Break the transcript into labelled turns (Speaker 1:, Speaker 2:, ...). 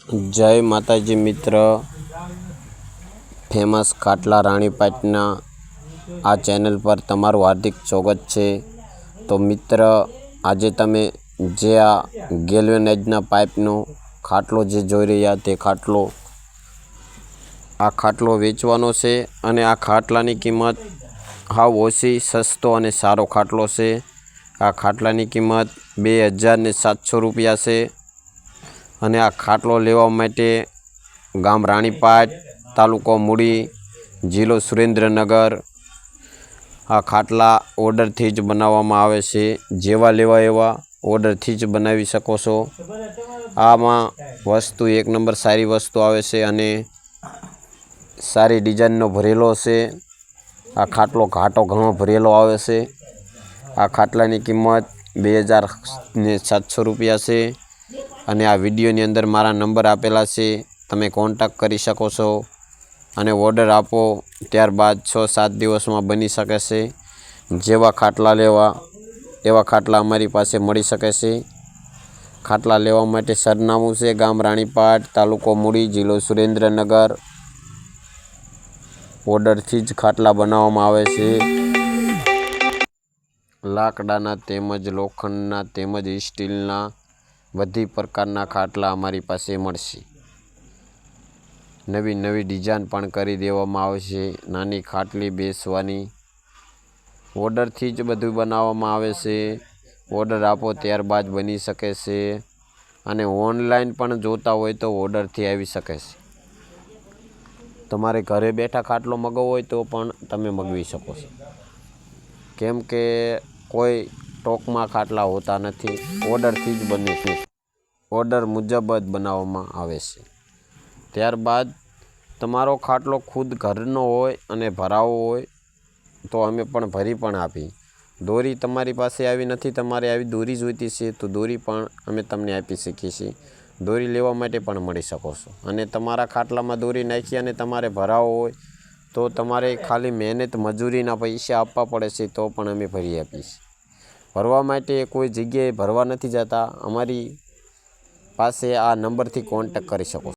Speaker 1: जय माताजी मित्र, फेमस खाटला राणीपाटना आ चेनल पर तमारू हार्दिक स्वागत है। तो मित्र, आज तमे जे आ गेल्वेनाइजना पाइपनो खाटलो जे जोई रह्या ते खाटलो वेचवानो छे अने आ खाटलानी किंमत हाव ओછી सस्तो अने सारो खाटलो छे। आ खाटलानी किंमत 2700 रुपया छे अने आ खाटलो लेवा माटे गाम राणीपाट, तालुको मूड़ी, जिल्लो सुरेन्द्रनगर। आ खाटला ऑर्डर थी ज बनाववामां आवे छे, जेवा लेवा एवा ऑर्डर थी ज बनावी शको छो। आमां वस्तु एक नंबर सारी वस्तु आवे छे अने सारी डिजाइननो भरेलो छे। आ खाटलो घाटो घणो भरेलो आवे छे। आ खाटलानी किंमत 2700 रुपया छे अने आ विडियोनी अंदर मारा नंबर आपेला छे, तमे कॉन्टेक्ट करी शको छो अने ऑर्डर आपो त्यारबाद 6-7 दिवसमां बनी शके छे। जेवा खाटला लेवा एवा खाटला अमारी पासे मळी शके छे। खाटला लेवा माटे सरनामું छे गाम राणीपाट, तालुको मूड़ी, जिल्लो सुरेन्द्रनगर। ऑर्डर थी ज खाटला बनाववामां आवे छे। लाकडाना तेमज लोखंडना तेमज स्टीलना बधी प्रकारना खाटला अमारी पासे मळशे। नवी नवी डिजाइन पण करी देवामां आवशे। नानी खाटली बेसवानी ऑर्डर थी ज बधुं बनाववामां आवे छे। ऑर्डर आपो त्यारबाद बनी शके छे अने ऑनलाइन पण जोता होय तो ऑर्डर थी आवी शके छे। तमारे घरे बैठा खाटलो मगावવો होय तो पण तमे मगावी शको छो, केम के कोई टोकमां खाटला होता नथी, ऑर्डर थी ज बने छे। ऑर्डर मुजब ज बनाववामां आवे छे। त्यारबाद तमारो खाटलो खुद घरनो होय अने भरावो होय तो अमे पण भरी पण आपी। दोरी तमारी पासे आवी नथी, तमारे आवी दोरी जोईती छे तो दोरी पण अमे तमने आपी शकीए छीए। दोरी लेवा माटे पण मळी शको छो अने तमारा खाटलामां दोरी नाखी अने तमारे भरावो होय तो तमारे खाली मेहनत मजूरीना पैसा आपवा पड़े छे तो पण अमे भरी आपीए छीए। भरवा माटे कोई जग्याए भरवा नथी जता, अमारी पासे आ नंबरथी कॉन्टेक्ट करी शको।